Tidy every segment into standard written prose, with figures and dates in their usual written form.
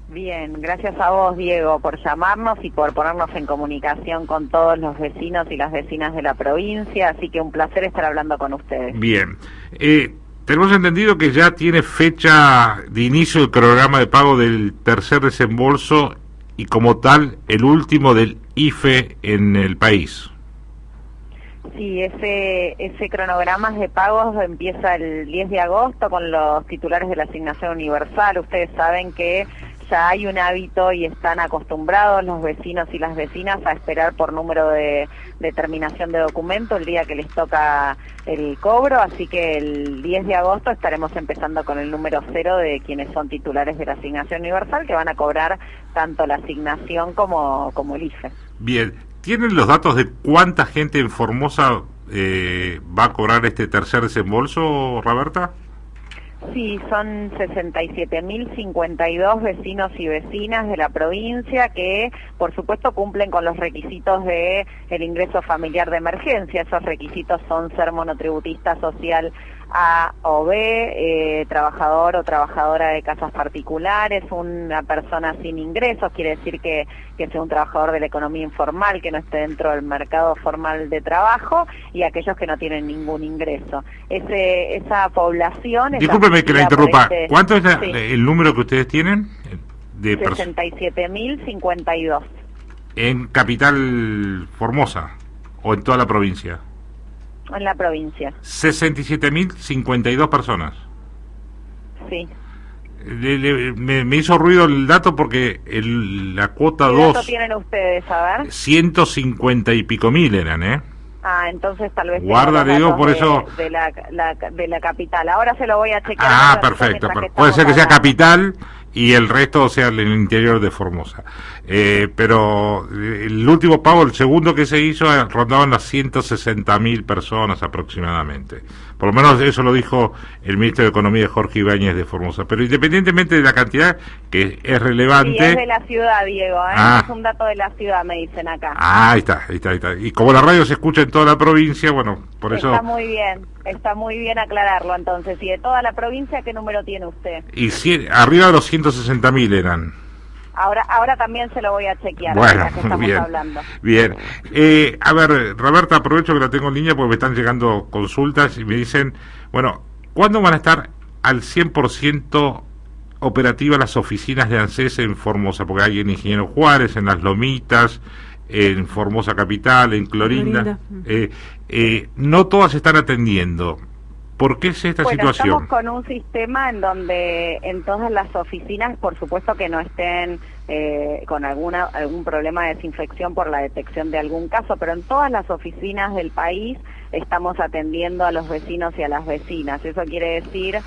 Bien, gracias a vos, Diego, por llamarnos y por ponernos en comunicación con todos los vecinos y las vecinas de la provincia, así que un placer estar hablando con ustedes. Bien. Tenemos entendido que ya tiene fecha de inicio el programa de pago del tercer desembolso y como tal el último del IFE en el país. Sí, ese cronograma de pagos empieza el 10 de agosto con los titulares de la asignación universal. Ustedes saben que ya hay un hábito y están acostumbrados los vecinos y las vecinas a esperar por número de terminación de documento el día que les toca el cobro, así que el 10 de agosto estaremos empezando con el número 0 de quienes son titulares de la asignación universal, que van a cobrar tanto la asignación como el IFE. Bien, ¿tienen los datos de cuánta gente en Formosa va a cobrar este tercer desembolso, Roberta? Sí, son 67.052 vecinos y vecinas de la provincia que, por supuesto, cumplen con los requisitos de el ingreso familiar de emergencia. Esos requisitos son ser monotributista social A o B, trabajador o trabajadora de casas particulares, una persona sin ingresos, quiere decir que sea un trabajador de la economía informal, que no esté dentro del mercado formal de trabajo, y aquellos que no tienen ningún ingreso. Esa población... Discúlpeme que la interrumpa. ¿Cuánto es el número que ustedes tienen? De 67.052. ¿En Capital Formosa o en toda la provincia? En la provincia. 67.052 personas. Sí. Me hizo ruido el dato porque la cuota 2... ¿Qué dato tienen ustedes? A ver. 150 y pico mil eran, ¿eh? Ah, entonces tal vez... Guarda, le digo, por eso... De la capital. Ahora se lo voy a chequear. Ah, perfecto. Puede ser que sea capital y el resto sea en el interior de Formosa. Pero el último pago, el segundo que se hizo, rondaban las 160.000 personas aproximadamente. Por lo menos eso lo dijo el ministro de Economía, Jorge Ibáñez, de Formosa. Pero independientemente de la cantidad, que es relevante... Sí, es de la ciudad, Diego, ¿eh? Es un dato de la ciudad, me dicen acá. Ah, ahí está. Y como la radio se escucha en toda la provincia, bueno, por eso... Está muy bien aclararlo entonces. ¿Y de toda la provincia qué número tiene usted? Y arriba de los 160.000 eran. Ahora también se lo voy a chequear, bueno, que estamos bien, hablando. Bien. A ver, Roberta, aprovecho que la tengo en línea porque me están llegando consultas y me dicen, bueno, ¿cuándo van a estar al 100% operativas las oficinas de ANSES en Formosa? Porque hay en Ingeniero Juárez, en Las Lomitas, en Formosa Capital, en Clorinda. No todas están atendiendo. ¿Por qué es esta situación? Estamos con un sistema en donde en todas las oficinas, por supuesto que no estén con algún problema de desinfección por la detección de algún caso, pero en todas las oficinas del país estamos atendiendo a los vecinos y a las vecinas. Eso quiere decir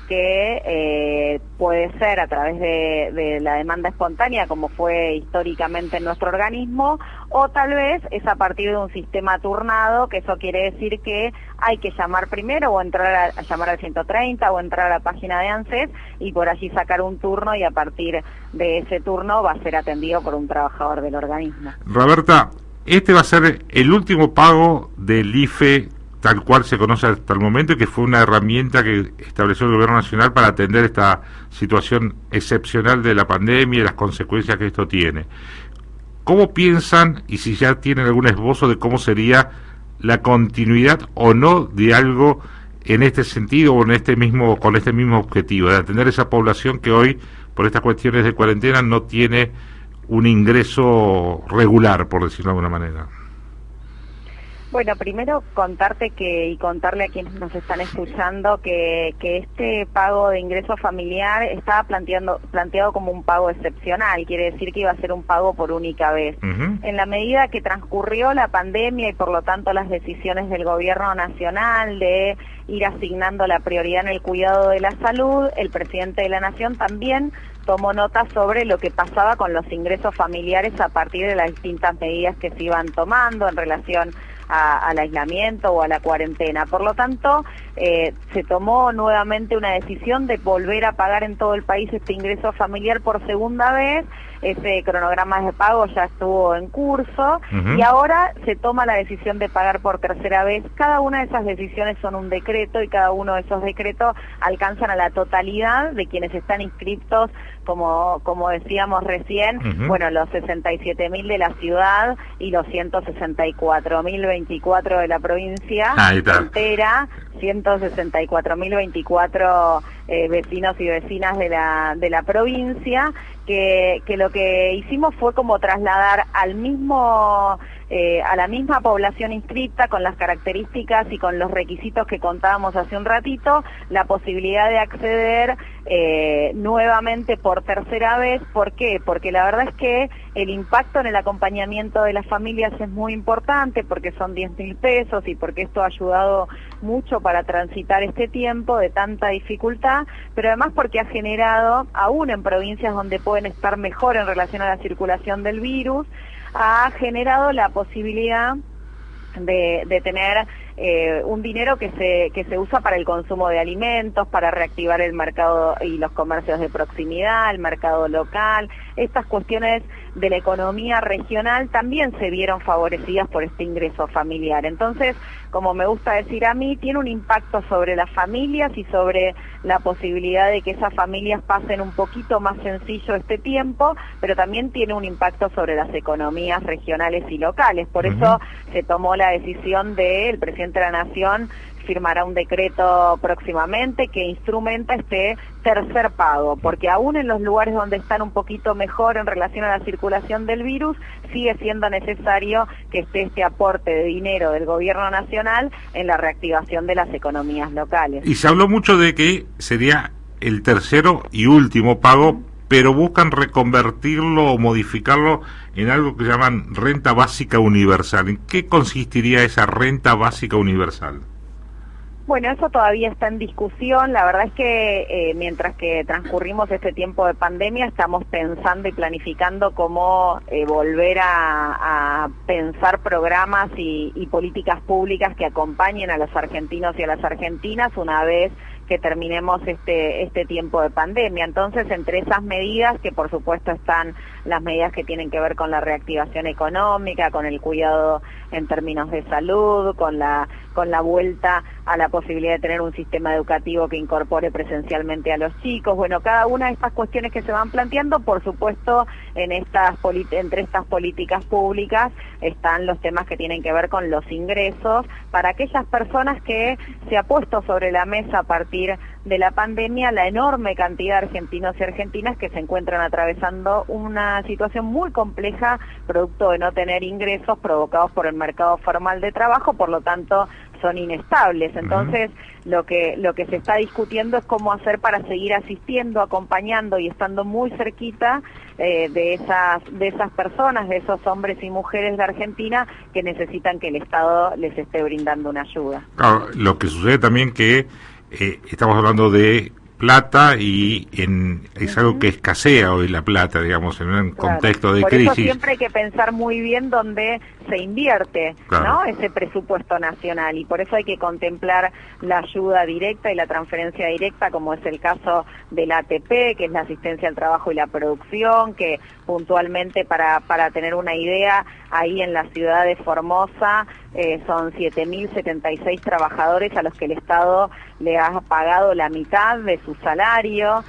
que puede ser a través de la demanda espontánea, como fue históricamente en nuestro organismo, o tal vez es a partir de un sistema turnado, que eso quiere decir que hay que llamar primero o entrar a llamar al 130 o entrar a la página de ANSES y por allí sacar un turno, y a partir de ese turno va a ser atendido por un trabajador del organismo. Roberta, este va a ser el último pago del IFE tal cual se conoce hasta el momento, y que fue una herramienta que estableció el Gobierno Nacional para atender esta situación excepcional de la pandemia y las consecuencias que esto tiene. ¿Cómo piensan, y si ya tienen algún esbozo de cómo sería la continuidad o no de algo en este sentido o con este mismo objetivo, de atender a esa población que hoy, por estas cuestiones de cuarentena, no tiene un ingreso regular, por decirlo de alguna manera? Bueno, primero contarte y contarle a quienes nos están escuchando que este pago de ingreso familiar estaba planteado como un pago excepcional, quiere decir que iba a ser un pago por única vez. En la medida que transcurrió la pandemia y por lo tanto las decisiones del Gobierno Nacional de ir asignando la prioridad en el cuidado de la salud, el presidente de la Nación también tomó nota sobre lo que pasaba con los ingresos familiares a partir de las distintas medidas que se iban tomando en relación al aislamiento o a la cuarentena. Por lo tanto, se tomó nuevamente una decisión de volver a pagar en todo el país este ingreso familiar por segunda vez. Ese cronograma de pago ya estuvo en curso y ahora se toma la decisión de pagar por tercera vez. Cada una de esas decisiones son un decreto y cada uno de esos decretos alcanzan a la totalidad de quienes están inscriptos, como decíamos recién, bueno, los 67.000 de la ciudad y los 164.024 de la provincia entera, 164.024 vecinos y vecinas de la provincia, que lo que hicimos fue como trasladar a la misma población inscripta, con las características y con los requisitos que contábamos hace un ratito, la posibilidad de acceder nuevamente por tercera vez. ¿Por qué? Porque la verdad es que el impacto en el acompañamiento de las familias es muy importante, porque son 10.000 pesos y porque esto ha ayudado mucho para transitar este tiempo de tanta dificultad, pero además porque ha generado, aún en provincias donde pueden estar mejor en relación a la circulación del virus, ha generado la posibilidad de tener un dinero que se usa para el consumo de alimentos, para reactivar el mercado y los comercios de proximidad, el mercado local. Estas cuestiones de la economía regional también se vieron favorecidas por este ingreso familiar. Entonces, como me gusta decir a mí, tiene un impacto sobre las familias y sobre la posibilidad de que esas familias pasen un poquito más sencillo este tiempo, pero también tiene un impacto sobre las economías regionales y locales. Por eso se tomó la decisión del presidente de la Nación, firmará un decreto próximamente que instrumenta este tercer pago, porque aún en los lugares donde están un poquito mejor en relación a la circulación del virus, sigue siendo necesario que esté este aporte de dinero del gobierno nacional en la reactivación de las economías locales. Y se habló mucho de que sería el tercero y último pago, pero buscan reconvertirlo o modificarlo en algo que llaman renta básica universal. ¿En qué consistiría esa renta básica universal? Bueno, eso todavía está en discusión. La verdad es que mientras que transcurrimos este tiempo de pandemia, estamos pensando y planificando cómo volver a pensar programas y políticas públicas que acompañen a los argentinos y a las argentinas una vez que terminemos este tiempo de pandemia. Entonces, entre esas medidas, que por supuesto están las medidas que tienen que ver con la reactivación económica, con el cuidado en términos de salud, con la vuelta a la posibilidad de tener un sistema educativo que incorpore presencialmente a los chicos. Bueno, cada una de estas cuestiones que se van planteando, por supuesto, entre estas políticas públicas están los temas que tienen que ver con los ingresos para aquellas personas que se ha puesto sobre la mesa a partir de la pandemia la enorme cantidad de argentinos y argentinas que se encuentran atravesando una situación muy compleja producto de no tener ingresos provocados por el mercado formal de trabajo, por lo tanto son inestables. Entonces, lo que se está discutiendo es cómo hacer para seguir asistiendo, acompañando y estando muy cerquita de esas personas, de esos hombres y mujeres de Argentina que necesitan que el Estado les esté brindando una ayuda. Claro, lo que sucede también que estamos hablando de plata y es algo que escasea hoy la plata, digamos, en un contexto de crisis. Por eso siempre hay que pensar muy bien dónde se invierte, ¿no? Ese presupuesto nacional, y por eso hay que contemplar la ayuda directa y la transferencia directa, como es el caso del ATP, que es la asistencia al trabajo y la producción, que puntualmente para tener una idea, ahí en la ciudad de Formosa son 7.076 trabajadores a los que el Estado le ha pagado la mitad de su salario.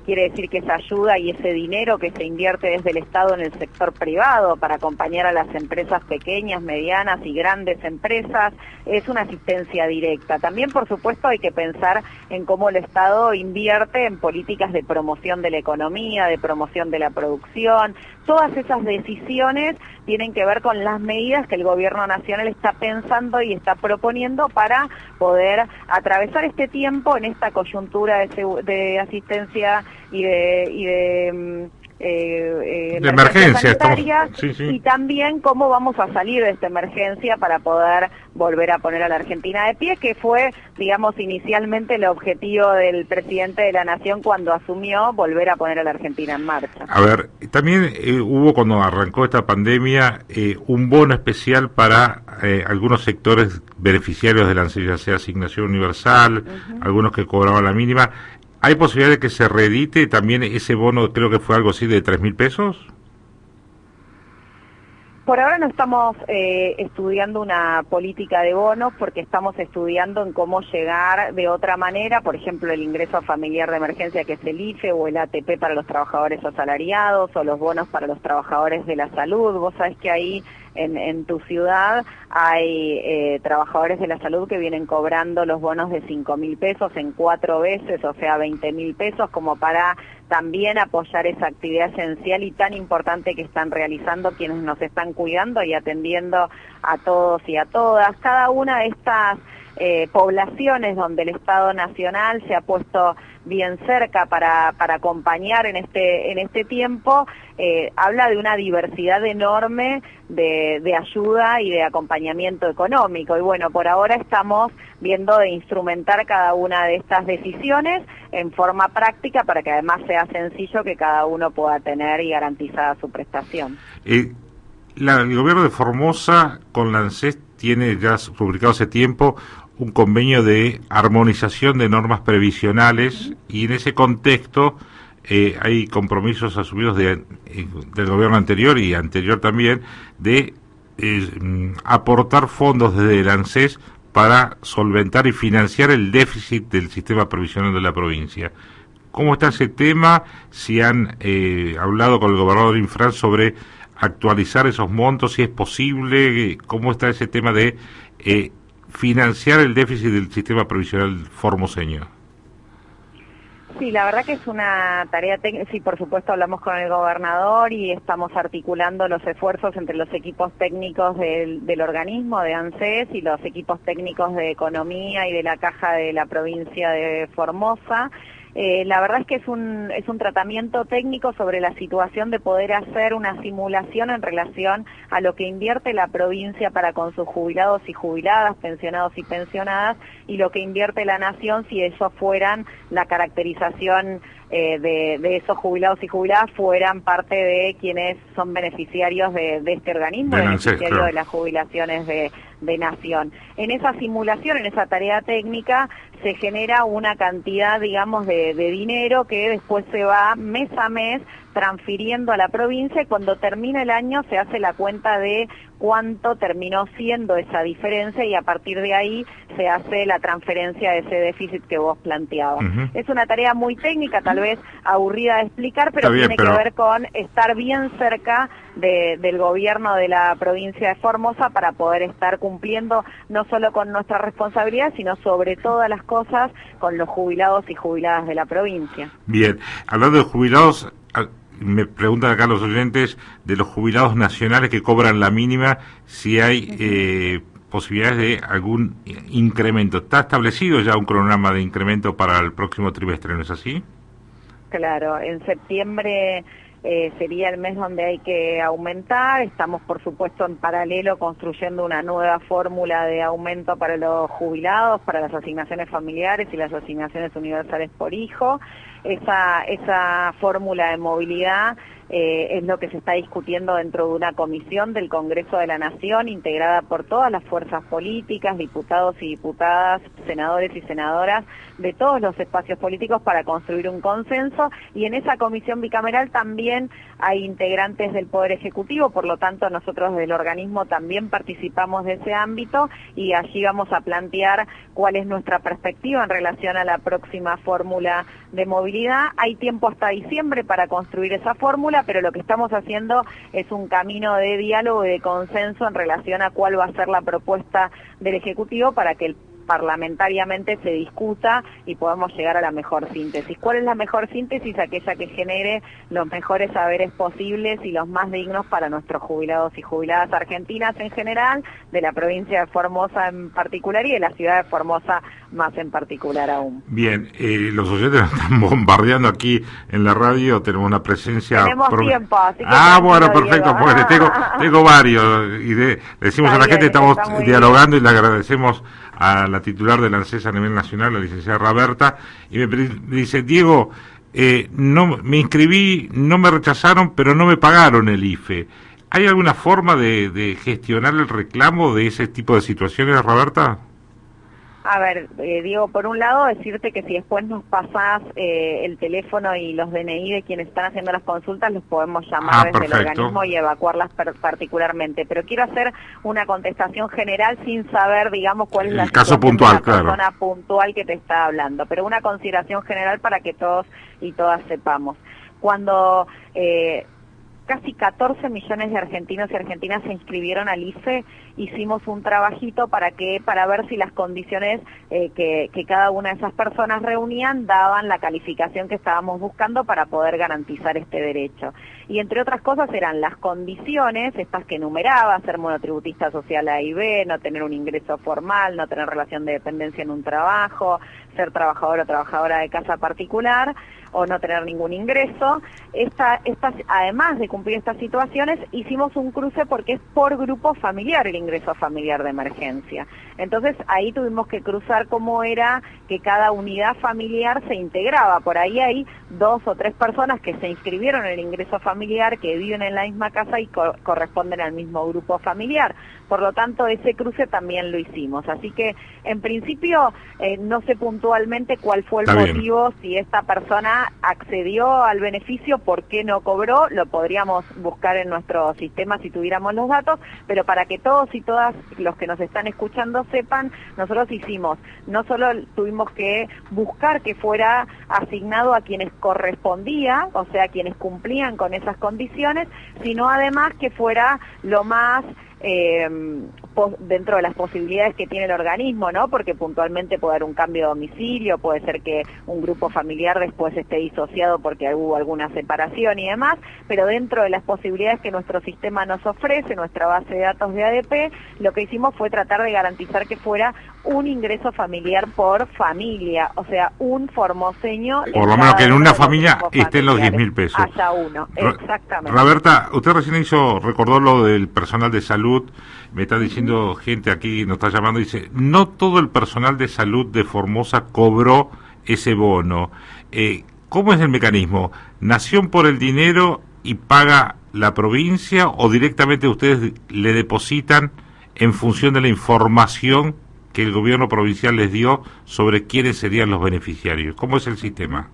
Quiere decir que esa ayuda y ese dinero que se invierte desde el Estado en el sector privado para acompañar a las empresas pequeñas, medianas y grandes empresas es una asistencia directa. También, por supuesto, hay que pensar en cómo el Estado invierte en políticas de promoción de la economía, de promoción de la producción. Todas esas decisiones tienen que ver con las medidas que el Gobierno Nacional está pensando y está proponiendo para poder atravesar este tiempo en esta coyuntura de asistencia y de de emergencia sanitaria, sí. Y también cómo vamos a salir de esta emergencia para poder volver a poner a la Argentina de pie, que fue, digamos, inicialmente el objetivo del presidente de la Nación cuando asumió, volver a poner a la Argentina en marcha. A ver, también hubo cuando arrancó esta pandemia un bono especial para algunos sectores beneficiarios de la ANSES, ya sea asignación universal, algunos que cobraban la mínima. ¿Hay posibilidad de que se reedite también ese bono? Creo que fue algo así de 3.000 pesos. Por ahora no estamos estudiando una política de bonos porque estamos estudiando en cómo llegar de otra manera, por ejemplo, el ingreso familiar de emergencia que es el IFE o el ATP para los trabajadores asalariados o los bonos para los trabajadores de la salud. Vos sabés que ahí en tu ciudad hay trabajadores de la salud que vienen cobrando los bonos de 5.000 pesos en 4 veces, o sea 20.000 pesos, como para también apoyar esa actividad esencial y tan importante que están realizando quienes nos están cuidando y atendiendo a todos y a todas. Cada una de estas poblaciones donde el Estado Nacional se ha puesto bien cerca para acompañar en este tiempo, habla de una diversidad enorme de ayuda y de acompañamiento económico. Y bueno, por ahora estamos viendo de instrumentar cada una de estas decisiones en forma práctica para que además sea sencillo que cada uno pueda tener y garantizada su prestación. El gobierno de Formosa con la ANSES tiene ya publicado hace tiempo un convenio de armonización de normas previsionales y en ese contexto hay compromisos asumidos del gobierno anterior y anterior también de aportar fondos desde el ANSES para solventar y financiar el déficit del sistema previsional de la provincia. ¿Cómo está ese tema? Si han hablado con el gobernador Infran sobre actualizar esos montos, si es posible, ¿cómo está ese tema de financiar el déficit del sistema previsional formoseño? Sí, la verdad que es una tarea técnica. Sí, por supuesto hablamos con el gobernador y estamos articulando los esfuerzos entre los equipos técnicos del organismo de ANSES y los equipos técnicos de Economía y de la Caja de la provincia de Formosa. La verdad es que es un tratamiento técnico sobre la situación de poder hacer una simulación en relación a lo que invierte la provincia para con sus jubilados y jubiladas, pensionados y pensionadas, y lo que invierte la nación si ellos fueran la caracterización de esos jubilados y jubiladas fueran parte de quienes son beneficiarios de este organismo, beneficiarios de las jubilaciones de nación. En esa simulación, en esa tarea técnica, se genera una cantidad, digamos, de dinero que después se va mes a mes transfiriendo a la provincia y cuando termina el año se hace la cuenta de cuánto terminó siendo esa diferencia y a partir de ahí se hace la transferencia de ese déficit que vos planteabas. Es una tarea muy técnica, tal vez aburrida de explicar, pero tiene que ver con estar bien cerca del gobierno de la provincia de Formosa para poder estar cumpliendo no solo con nuestra responsabilidad, sino sobre todas las cosas con los jubilados y jubiladas de la provincia. Bien, hablando de jubilados, me preguntan acá los oyentes de los jubilados nacionales que cobran la mínima, si hay posibilidades de algún incremento. ¿Está establecido ya un cronograma de incremento para el próximo trimestre, no es así? Claro, en septiembre sería el mes donde hay que aumentar. Estamos, por supuesto, en paralelo construyendo una nueva fórmula de aumento para los jubilados, para las asignaciones familiares y las asignaciones universales por hijo. Esa fórmula de movilidad es lo que se está discutiendo dentro de una comisión del Congreso de la Nación integrada por todas las fuerzas políticas, diputados y diputadas, senadores y senadoras de todos los espacios políticos para construir un consenso, y en esa comisión bicameral también hay integrantes del Poder Ejecutivo, por lo tanto nosotros del organismo también participamos de ese ámbito y allí vamos a plantear cuál es nuestra perspectiva en relación a la próxima fórmula de movilidad. Hay tiempo hasta diciembre para construir esa fórmula, pero lo que estamos haciendo es un camino de diálogo y de consenso en relación a cuál va a ser la propuesta del Ejecutivo para que el parlamentariamente se discuta y podamos llegar a la mejor síntesis. ¿Cuál es la mejor síntesis? Aquella que genere los mejores saberes posibles y los más dignos para nuestros jubilados y jubiladas argentinas en general, de la provincia de Formosa en particular y de la ciudad de Formosa más en particular aún. Bien, los oyentes nos están bombardeando aquí en la radio, tenemos una presencia... Tenemos tiempo, así que... bueno, perfecto, porque tengo varios, y decimos a la gente, estamos dialogando bien. Y le agradecemos a la titular del ANSES a nivel nacional, la licenciada Roberta, y me dice, Diego, no me inscribí, no me rechazaron, pero no me pagaron el IFE. ¿Hay alguna forma de gestionar el reclamo de ese tipo de situaciones, Roberta? A ver, Diego, por un lado decirte que si después nos pasás el teléfono y los DNI de quienes están haciendo las consultas, los podemos llamar desde el organismo y evacuarlas particularmente. Pero quiero hacer una contestación general sin saber, digamos, cuál es la caso puntual, de la persona puntual que te está hablando. Pero una consideración general para que todos y todas sepamos. Cuando... casi 14 millones de argentinos y argentinas se inscribieron al IFE, hicimos un trabajito para ver si las condiciones que cada una de esas personas reunían daban la calificación que estábamos buscando para poder garantizar este derecho. Y entre otras cosas eran las condiciones, estas que enumeraba, ser monotributista social A y B, no tener un ingreso formal, no tener relación de dependencia en un trabajo, ser trabajador o trabajadora de casa particular, o no tener ningún ingreso. Además de cumplir estas situaciones, hicimos un cruce porque es por grupo familiar el ingreso familiar de emergencia. Entonces ahí tuvimos que cruzar cómo era que cada unidad familiar se integraba. Por ahí hay 2 o 3 personas que se inscribieron en el ingreso familiar, que viven en la misma casa y corresponden al mismo grupo familiar. Por lo tanto, ese cruce también lo hicimos. Así que, en principio, no sé puntualmente cuál fue el motivo, si esta persona accedió al beneficio, por qué no cobró, lo podríamos buscar en nuestro sistema si tuviéramos los datos, pero para que todos y todas los que nos están escuchando sepan, nosotros hicimos, no solo tuvimos que buscar que fuera asignado a quienes correspondía, o sea, quienes cumplían con esas condiciones, sino además que fuera lo más dentro de las posibilidades que tiene el organismo, ¿no? Porque puntualmente puede haber un cambio de domicilio, puede ser que un grupo familiar después esté disociado porque hubo alguna separación y demás, pero dentro de las posibilidades que nuestro sistema nos ofrece, nuestra base de datos de ADP, lo que hicimos fue tratar de garantizar que fuera un ingreso familiar por familia, o sea, un formoseño... Por lo menos que en una familia estén los 10.000 pesos. Haya uno, exactamente. Roberta, usted recién recordó lo del personal de salud. Me está diciendo gente aquí, nos está llamando, dice, no todo el personal de salud de Formosa cobró ese bono. ¿Cómo es el mecanismo? ¿Nación por el dinero y paga la provincia o directamente ustedes le depositan en función de la información que el gobierno provincial les dio sobre quiénes serían los beneficiarios? ¿Cómo es el sistema?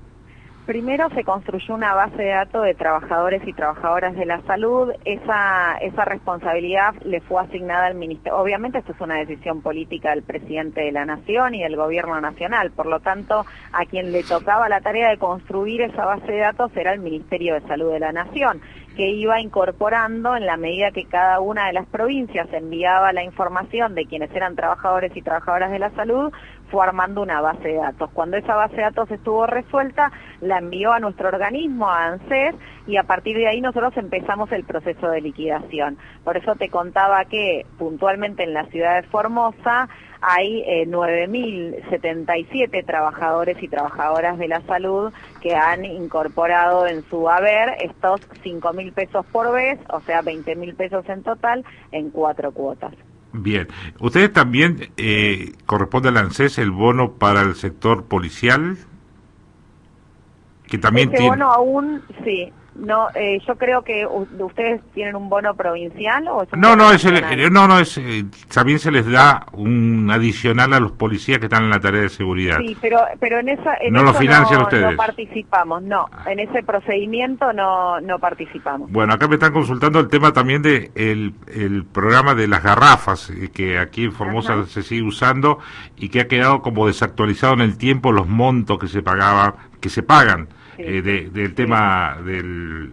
Primero se construyó una base de datos de trabajadores y trabajadoras de la salud. Esa responsabilidad le fue asignada al Ministerio. Obviamente esto es una decisión política del presidente de la Nación y del Gobierno Nacional. Por lo tanto, a quien le tocaba la tarea de construir esa base de datos era el Ministerio de Salud de la Nación, que iba incorporando en la medida que cada una de las provincias enviaba la información de quienes eran trabajadores y trabajadoras de la salud, fue armando una base de datos. Cuando esa base de datos estuvo resuelta, la envió a nuestro organismo, a ANSES, y a partir de ahí nosotros empezamos el proceso de liquidación. Por eso te contaba que puntualmente en la ciudad de Formosa hay 9.077 trabajadores y trabajadoras de la salud que han incorporado en su haber estos 5.000 pesos por vez, o sea 20.000 pesos en total, en 4 cuotas. Bien, ¿ustedes también corresponde al ANSES el bono para el sector policial? Que también ese bono aún, sí. No, yo creo que ustedes tienen un bono provincial o es un también se les da un adicional a los policías que están en la tarea de seguridad. Sí, pero en esa no lo financian ustedes. No participamos, no, en ese procedimiento no participamos. Bueno, acá me están consultando el tema también de el programa de las garrafas que aquí en Formosa se sigue usando y que ha quedado como desactualizado en el tiempo los montos que se pagan. Del tema del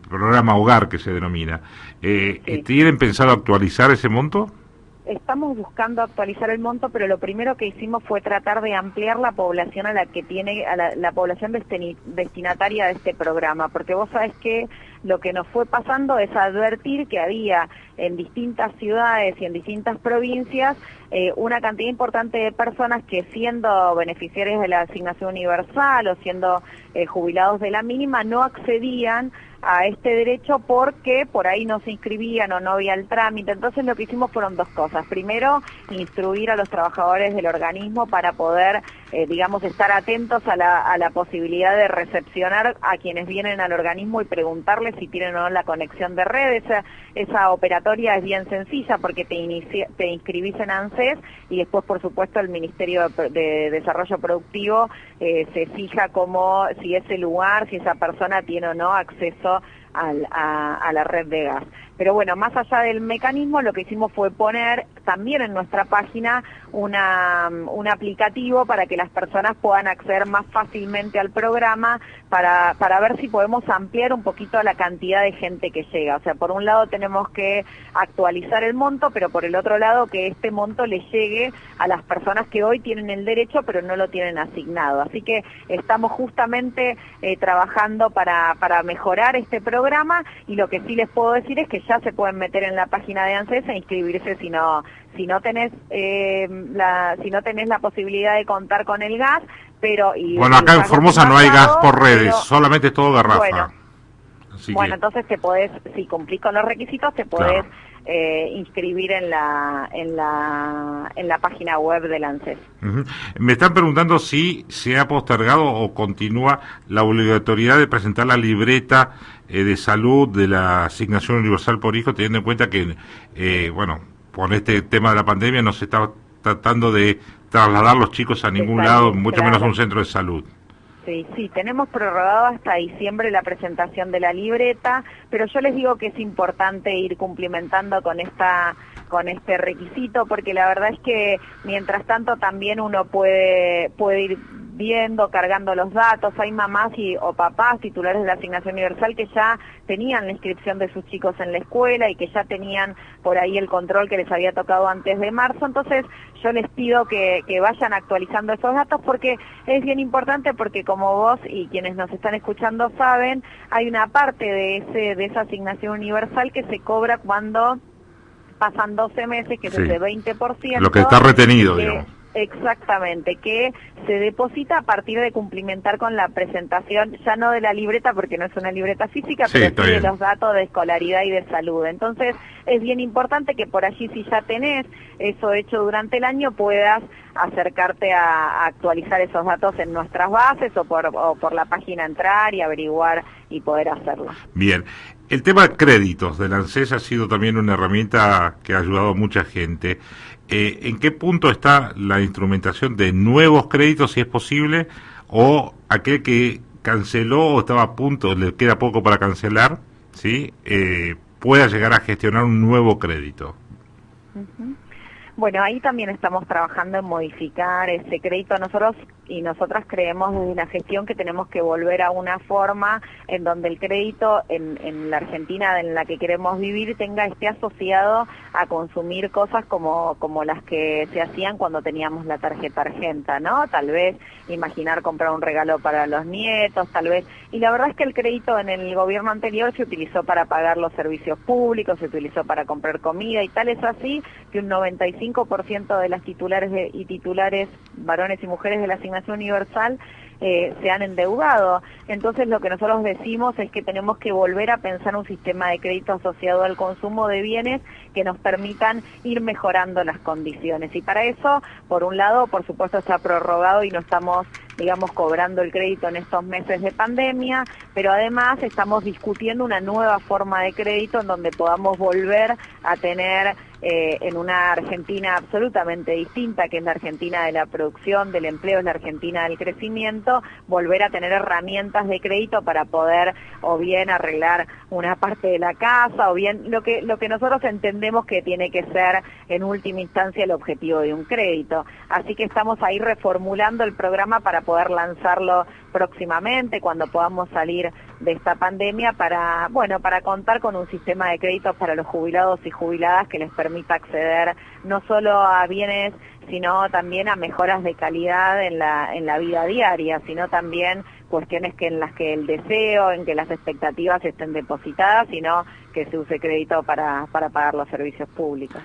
programa Hogar que se denomina. ¿Tienen pensado actualizar ese monto? estamos buscando actualizar el monto, pero lo primero que hicimos fue tratar de ampliar la población a la que tiene, a la población destinataria de este programa, porque vos sabés que lo que nos fue pasando es advertir que había en distintas ciudades y en distintas provincias una cantidad importante de personas que, siendo beneficiarios de la asignación universal o siendo jubilados de la mínima, no accedían a este derecho porque por ahí no se inscribían o no había el trámite. Entonces lo que hicimos fueron dos cosas. Primero, instruir a los trabajadores del organismo para poder, digamos, estar atentos a la posibilidad de recepcionar a quienes vienen al organismo y preguntarles si tienen o no la conexión de red. Esa operatoria es bien sencilla porque te inscribís en ANSES y después, por supuesto, el Ministerio de Desarrollo Productivo se fija como si ese lugar, si esa persona tiene o no acceso a la red de gas. Pero bueno, más allá del mecanismo, lo que hicimos fue poner también en nuestra página un aplicativo para que las personas puedan acceder más fácilmente al programa para ver si podemos ampliar un poquito la cantidad de gente que llega. O sea, por un lado tenemos que actualizar el monto, pero por el otro lado que este monto le llegue a las personas que hoy tienen el derecho pero no lo tienen asignado. Así que estamos justamente trabajando para mejorar este programa, y lo que sí les puedo decir es que ya se pueden meter en la página de ANSES e inscribirse si no tenés la posibilidad de contar con el gas, pero bueno, acá en Formosa no hay gas por redes, solamente es todo garrafa. Bueno, entonces te podés, si cumplís con los requisitos, te podés inscribir en la página web del ANSES. Me están preguntando si se ha postergado o continúa la obligatoriedad de presentar la libreta de salud de la asignación universal por hijo, teniendo en cuenta que, bueno, por este tema de la pandemia no se está tratando de trasladar los chicos a ningún lado, mucho menos a un centro de salud. Sí, tenemos prorrogado hasta diciembre la presentación de la libreta, pero yo les digo que es importante ir cumplimentando con este requisito, porque la verdad es que mientras tanto también uno puede ir viendo, cargando los datos. Hay mamás o papás titulares de la asignación universal que ya tenían la inscripción de sus chicos en la escuela y que ya tenían por ahí el control que les había tocado antes de marzo. Entonces yo les pido que vayan actualizando esos datos, porque es bien importante, porque como vos y quienes nos están escuchando saben, hay una parte de esa asignación universal que se cobra cuando pasan 12 meses, que es ese 20%. Lo que está retenido, digamos. Exactamente, que se deposita a partir de cumplimentar con la presentación, ya no de la libreta, porque no es una libreta física, pero sí de los datos de escolaridad y de salud. Entonces es bien importante que por allí, si ya tenés eso hecho durante el año, puedas acercarte a actualizar esos datos en nuestras bases o por la página entrar y averiguar y poder hacerlo. Bien. El tema de créditos del ANSES ha sido también una herramienta que ha ayudado a mucha gente. ¿En qué punto está la instrumentación de nuevos créditos, si es posible, o aquel que canceló o estaba a punto, le queda poco para cancelar, ¿sí? Pueda llegar a gestionar un nuevo crédito? Bueno, ahí también estamos trabajando en modificar ese crédito. Nosotros y nosotras creemos desde la gestión que tenemos que volver a una forma en donde el crédito en la Argentina en la que queremos vivir esté asociado a consumir cosas como las que se hacían cuando teníamos la tarjeta argenta, ¿no? Tal vez imaginar comprar un regalo para los nietos, tal vez. Y la verdad es que el crédito en el gobierno anterior se utilizó para pagar los servicios públicos, se utilizó para comprar comida, y tal es así que un 95% de las titulares y titulares, varones y mujeres de la asignación universal, se han endeudado. Entonces lo que nosotros decimos es que tenemos que volver a pensar un sistema de crédito asociado al consumo de bienes que nos permitan ir mejorando las condiciones. Y para eso, por un lado, por supuesto, está prorrogado y no estamos, digamos, cobrando el crédito en estos meses de pandemia, pero además estamos discutiendo una nueva forma de crédito en donde podamos volver a tener en una Argentina absolutamente distinta, que es la Argentina de la producción, del empleo, es la Argentina del crecimiento, volver a tener herramientas de crédito para poder o bien arreglar una parte de la casa o bien lo que nosotros entendemos que tiene que ser en última instancia el objetivo de un crédito. Así que estamos ahí reformulando el programa para poder lanzarlo próximamente, cuando podamos salir de esta pandemia para, bueno, para contar con un sistema de créditos para los jubilados y jubiladas que les permita acceder no solo a bienes, sino también a mejoras de calidad en la vida diaria, sino también cuestiones en las que el deseo, en que las expectativas estén depositadas, sino que se use crédito para pagar los servicios públicos.